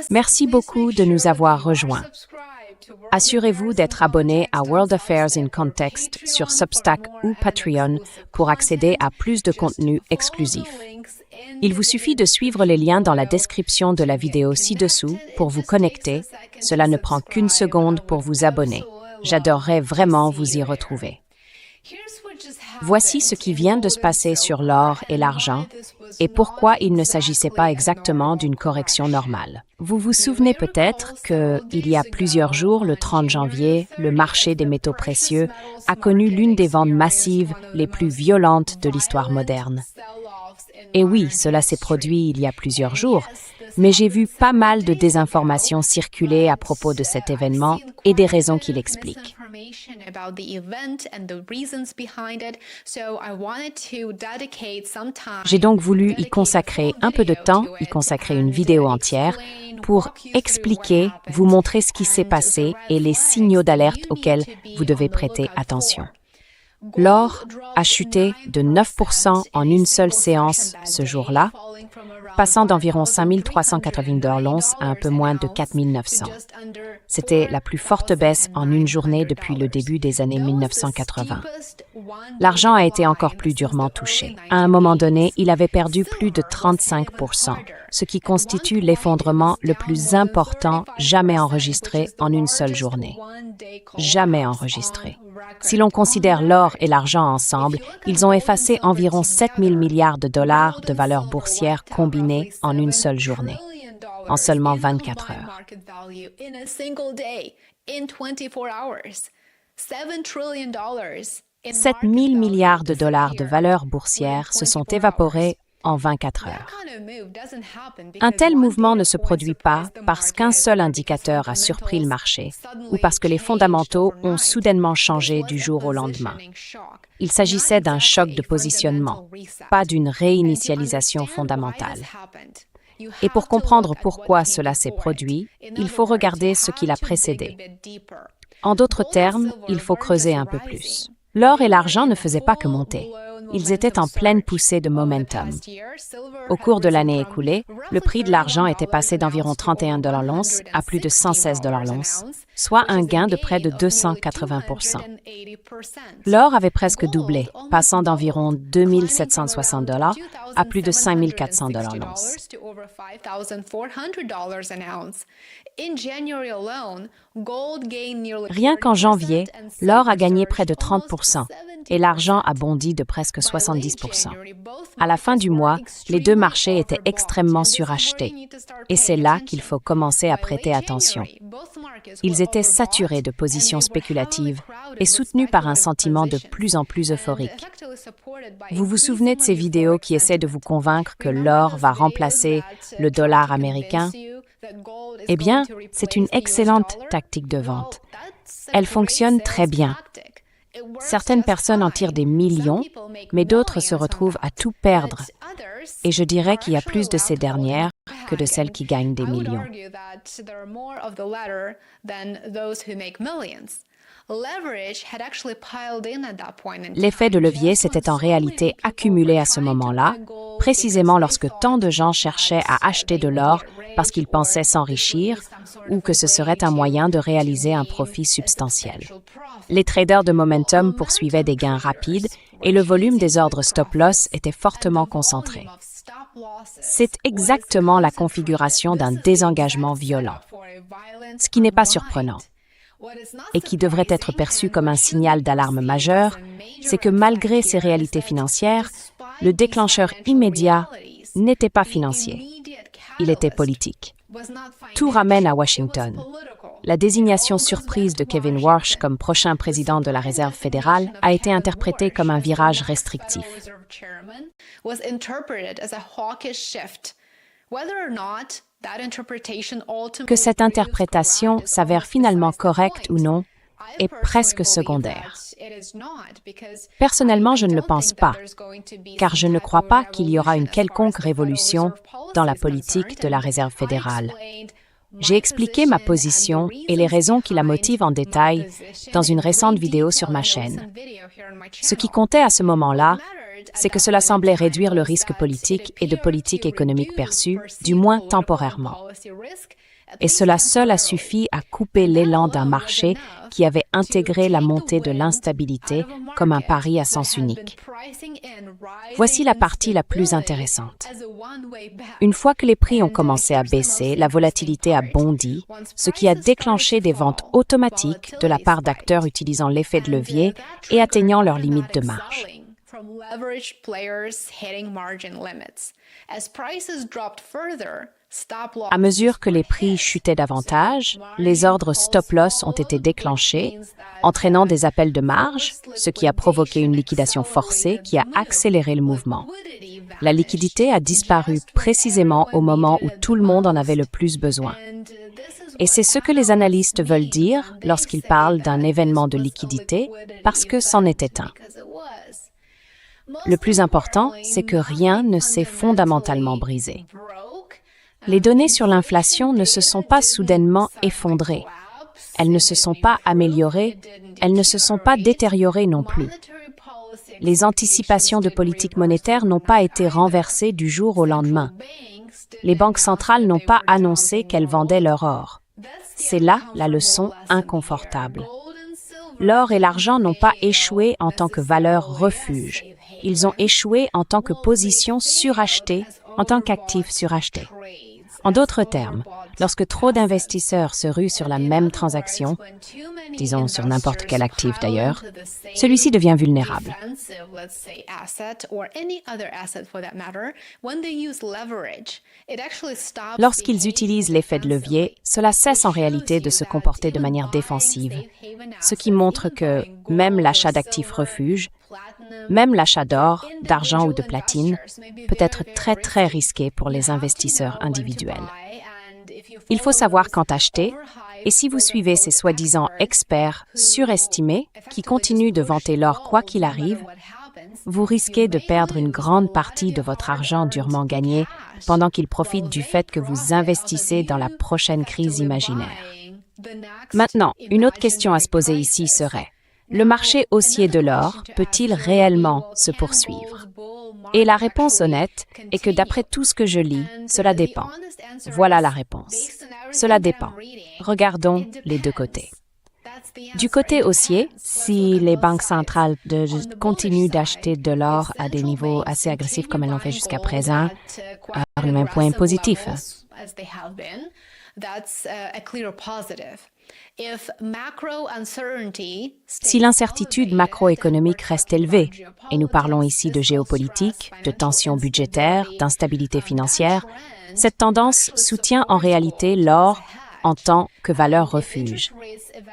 Merci beaucoup de nous avoir rejoints. Assurez-vous d'être abonné à World Affairs in Context sur Substack ou Patreon pour accéder à plus de contenu exclusif. Il vous suffit de suivre les liens dans la description de la vidéo ci-dessous pour vous connecter. Cela ne prend qu'une seconde pour vous abonner. J'adorerais vraiment vous y retrouver. Voici ce qui vient de se passer sur l'or et l'argent et pourquoi il ne s'agissait pas exactement d'une correction normale. Vous vous souvenez peut-être qu'il y a plusieurs jours, le 30 janvier, le marché des métaux précieux a connu l'une des ventes massives les plus violentes de l'histoire moderne. Et oui, cela s'est produit il y a plusieurs jours, mais j'ai vu pas mal de désinformations circuler à propos de cet événement et des raisons qu'il explique. J'ai donc voulu y consacrer un peu de temps, y consacrer une vidéo entière pour expliquer, vous montrer ce qui s'est passé et les signaux d'alerte auxquels vous devez prêter attention. L'or a chuté de 9% en une seule séance ce jour-là, passant d'environ 5 380 $ l'once à un peu moins de 4 900. C'était la plus forte baisse en une journée depuis le début des années 1980. L'argent a été encore plus durement touché. À un moment donné, il avait perdu plus de 35%, ce qui constitue l'effondrement le plus important jamais enregistré en une seule journée. Jamais enregistré. Si l'on considère l'or et l'argent ensemble, ils ont effacé environ 7 000 milliards de dollars de valeur boursière combinée en une seule journée, en seulement 24 heures. 7 000 milliards de dollars de valeur boursière se sont évaporés en 24 heures. Un tel mouvement ne se produit pas parce qu'un seul indicateur a surpris le marché ou parce que les fondamentaux ont soudainement changé du jour au lendemain. Il s'agissait d'un choc de positionnement, pas d'une réinitialisation fondamentale. Et pour comprendre pourquoi cela s'est produit, il faut regarder ce qui l'a précédé. En d'autres termes, il faut creuser un peu plus. L'or et l'argent ne faisaient pas que monter. Ils étaient en pleine poussée de momentum. Au cours de l'année écoulée, le prix de l'argent était passé d'environ 31 $ l'once à plus de 116 $ l'once, soit un gain de près de 280%. L'or avait presque doublé, passant d'environ 2 760 $ à plus de 5 400 $ l'once. Rien qu'en janvier, l'or a gagné près de 30% et l'argent a bondi de presque 70%. À la fin du mois, les deux marchés étaient extrêmement surachetés et c'est là qu'il faut commencer à prêter attention. Ils étaient saturés de positions spéculatives et soutenus par un sentiment de plus en plus euphorique. Vous vous souvenez de ces vidéos qui essaient de vous convaincre que l'or va remplacer le dollar américain? Eh bien, c'est une excellente tactique de vente. Elle fonctionne très bien. Certaines personnes en tirent des millions, mais d'autres se retrouvent à tout perdre. Et je dirais qu'il y a plus de ces dernières que de celles qui gagnent des millions. L'effet de levier s'était en réalité accumulé à ce moment-là, précisément lorsque tant de gens cherchaient à acheter de l'or parce qu'ils pensaient s'enrichir ou que ce serait un moyen de réaliser un profit substantiel. Les traders de momentum poursuivaient des gains rapides et le volume des ordres stop-loss était fortement concentré. C'est exactement la configuration d'un désengagement violent, ce qui n'est pas surprenant. Et qui devrait être perçu comme un signal d'alarme majeur, c'est que malgré ces réalités financières, le déclencheur immédiat n'était pas financier, il était politique. Tout ramène à Washington. La désignation surprise de Kevin Warsh comme prochain président de la Réserve fédérale a été interprétée comme un virage restrictif. Que cette interprétation s'avère finalement correcte ou non est presque secondaire. Personnellement, je ne le pense pas, car je ne crois pas qu'il y aura une quelconque révolution dans la politique de la Réserve fédérale. J'ai expliqué ma position et les raisons qui la motivent en détail dans une récente vidéo sur ma chaîne. Ce qui comptait à ce moment-là, c'est que cela semblait réduire le risque politique et de politique économique perçu, du moins temporairement. Et cela seul a suffi à couper l'élan d'un marché qui avait intégré la montée de l'instabilité comme un pari à sens unique. Voici la partie la plus intéressante. Une fois que les prix ont commencé à baisser, la volatilité a bondi, ce qui a déclenché des ventes automatiques de la part d'acteurs utilisant l'effet de levier et atteignant leurs limites de marge. À mesure que les prix chutaient davantage, les ordres stop-loss ont été déclenchés, entraînant des appels de marge, ce qui a provoqué une liquidation forcée qui a accéléré le mouvement. La liquidité a disparu précisément au moment où tout le monde en avait le plus besoin. Et c'est ce que les analystes veulent dire lorsqu'ils parlent d'un événement de liquidité, parce que c'en était un. Le plus important, c'est que rien ne s'est fondamentalement brisé. Les données sur l'inflation ne se sont pas soudainement effondrées. Elles ne se sont pas améliorées, elles ne se sont pas détériorées non plus. Les anticipations de politique monétaire n'ont pas été renversées du jour au lendemain. Les banques centrales n'ont pas annoncé qu'elles vendaient leur or. C'est là la leçon inconfortable. L'or et l'argent n'ont pas échoué en tant que valeur refuge. Ils ont échoué en tant que position surachetée, en tant qu'actif suracheté. En d'autres termes, lorsque trop d'investisseurs se ruent sur la même transaction, disons sur n'importe quel actif d'ailleurs, celui-ci devient vulnérable. Lorsqu'ils utilisent l'effet de levier, cela cesse en réalité de se comporter de manière défensive, ce qui montre que même l'achat d'actifs refuges, même l'achat d'or, d'argent ou de platine peut être très très risqué pour les investisseurs individuels. Il faut savoir quand acheter, et si vous suivez ces soi-disant experts surestimés qui continuent de vanter l'or quoi qu'il arrive, vous risquez de perdre une grande partie de votre argent durement gagné pendant qu'ils profitent du fait que vous investissez dans la prochaine crise imaginaire. Maintenant, une autre question à se poser ici serait: le marché haussier de l'or peut-il réellement se poursuivre? Et la réponse honnête est que d'après tout ce que je lis, cela dépend. Voilà la réponse. Cela dépend. Regardons les deux côtés. Du côté haussier, si les banques centrales continuent d'acheter de l'or à des niveaux assez agressifs comme elles l'ont fait jusqu'à présent, le même point positif. Si l'incertitude macroéconomique reste élevée, et nous parlons ici de géopolitique, de tensions budgétaires, d'instabilité financière, cette tendance soutient en réalité l'or en tant que valeur refuge.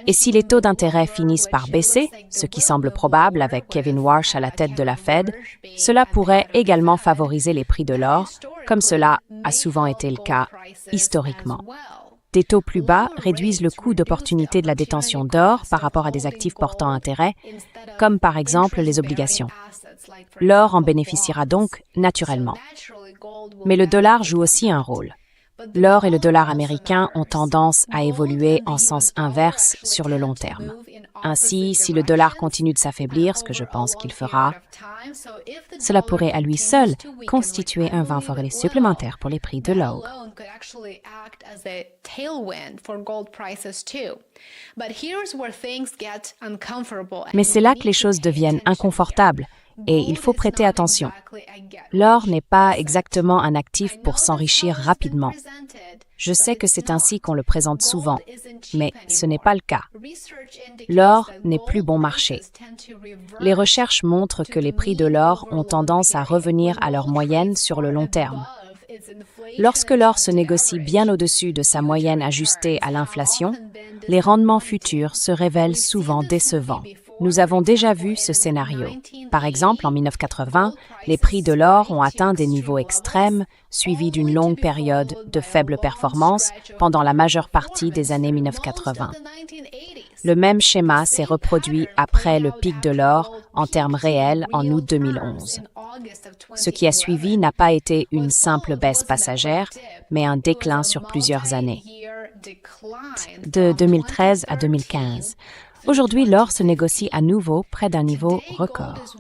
Et si les taux d'intérêt finissent par baisser, ce qui semble probable avec Kevin Warsh à la tête de la Fed, cela pourrait également favoriser les prix de l'or, comme cela a souvent été le cas historiquement. Des taux plus bas réduisent le coût d'opportunité de la détention d'or par rapport à des actifs portant intérêt, comme par exemple les obligations. L'or en bénéficiera donc naturellement. Mais le dollar joue aussi un rôle. L'or et le dollar américain ont tendance à évoluer en sens inverse sur le long terme. Ainsi, si le dollar continue de s'affaiblir, ce que je pense qu'il fera, cela pourrait à lui seul constituer un vent favori supplémentaire pour les prix de l'or. Mais c'est là que les choses deviennent inconfortables. Et il faut prêter attention. L'or n'est pas exactement un actif pour s'enrichir rapidement. Je sais que c'est ainsi qu'on le présente souvent, mais ce n'est pas le cas. L'or n'est plus bon marché. Les recherches montrent que les prix de l'or ont tendance à revenir à leur moyenne sur le long terme. Lorsque l'or se négocie bien au-dessus de sa moyenne ajustée à l'inflation, les rendements futurs se révèlent souvent décevants. Nous avons déjà vu ce scénario. Par exemple, en 1980, les prix de l'or ont atteint des niveaux extrêmes, suivis d'une longue période de faible performance pendant la majeure partie des années 1980. Le même schéma s'est reproduit après le pic de l'or en termes réels en août 2011. Ce qui a suivi n'a pas été une simple baisse passagère, mais un déclin sur plusieurs années. De 2013 à 2015. Aujourd'hui, l'or se négocie à nouveau près d'un niveau record.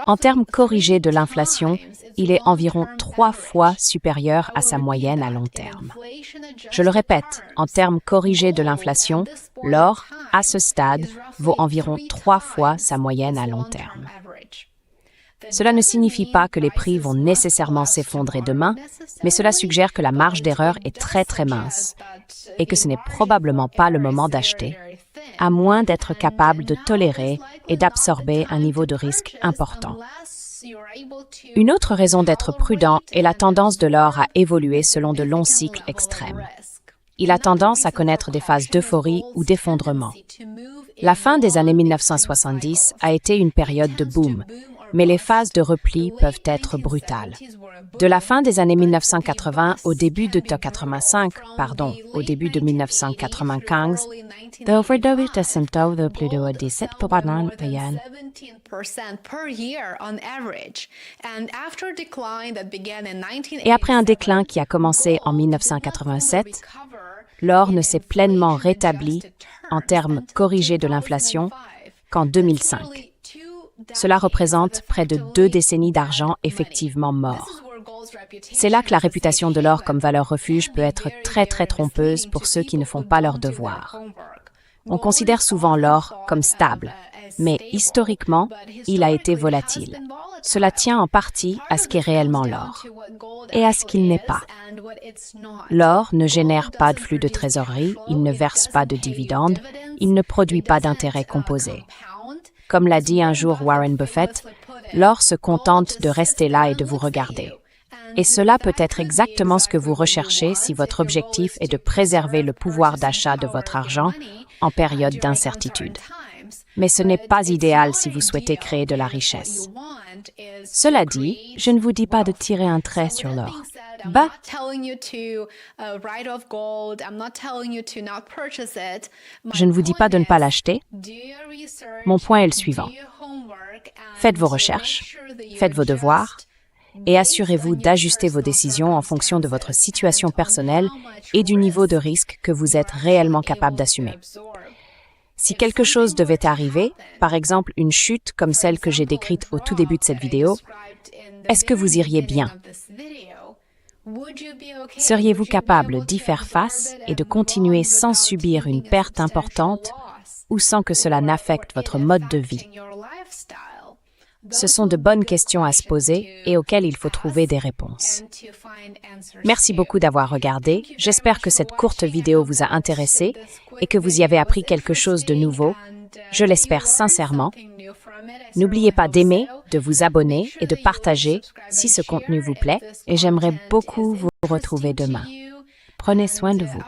En termes corrigés de l'inflation, il est environ 3 fois supérieur à sa moyenne à long terme. Je le répète, en termes corrigés de l'inflation, l'or, à ce stade, vaut environ 3 fois sa moyenne à long terme. Cela ne signifie pas que les prix vont nécessairement s'effondrer demain, mais cela suggère que la marge d'erreur est très très mince et que ce n'est probablement pas le moment d'acheter, à moins d'être capable de tolérer et d'absorber un niveau de risque important. Une autre raison d'être prudent est la tendance de l'or à évoluer selon de longs cycles extrêmes. Il a tendance à connaître des phases d'euphorie ou d'effondrement. La fin des années 1970 a été une période de boom, mais les phases de repli peuvent être brutales. De la fin des années 1980 au début de 1995, et après un déclin qui a commencé en 1987, l'or ne s'est pleinement rétabli en termes corrigés de l'inflation qu'en 2005. Cela représente près de 2 décennies d'argent effectivement mort. C'est là que la réputation de l'or comme valeur refuge peut être très très trompeuse pour ceux qui ne font pas leur devoir. On considère souvent l'or comme stable, mais historiquement, il a été volatile. Cela tient en partie à ce qu'est réellement l'or et à ce qu'il n'est pas. L'or ne génère pas de flux de trésorerie, il ne verse pas de dividendes, il ne produit pas d'intérêts composés. Comme l'a dit un jour Warren Buffett, l'or se contente de rester là et de vous regarder. Et cela peut être exactement ce que vous recherchez si votre objectif est de préserver le pouvoir d'achat de votre argent en période d'incertitude. Mais ce n'est pas idéal si vous souhaitez créer de la richesse. Cela dit, je ne vous dis pas de tirer un trait sur l'or. Je ne vous dis pas de ne pas l'acheter. Mon point est le suivant. Faites vos recherches, faites vos devoirs et assurez-vous d'ajuster vos décisions en fonction de votre situation personnelle et du niveau de risque que vous êtes réellement capable d'assumer. Si quelque chose devait arriver, par exemple une chute comme celle que j'ai décrite au tout début de cette vidéo, est-ce que vous iriez bien? Seriez-vous capable d'y faire face et de continuer sans subir une perte importante ou sans que cela n'affecte votre mode de vie? Ce sont de bonnes questions à se poser et auxquelles il faut trouver des réponses. Merci beaucoup d'avoir regardé. J'espère que cette courte vidéo vous a intéressé et que vous y avez appris quelque chose de nouveau. Je l'espère sincèrement. N'oubliez pas d'aimer, de vous abonner et de partager si ce contenu vous plaît et j'aimerais beaucoup vous retrouver demain. Prenez soin de vous.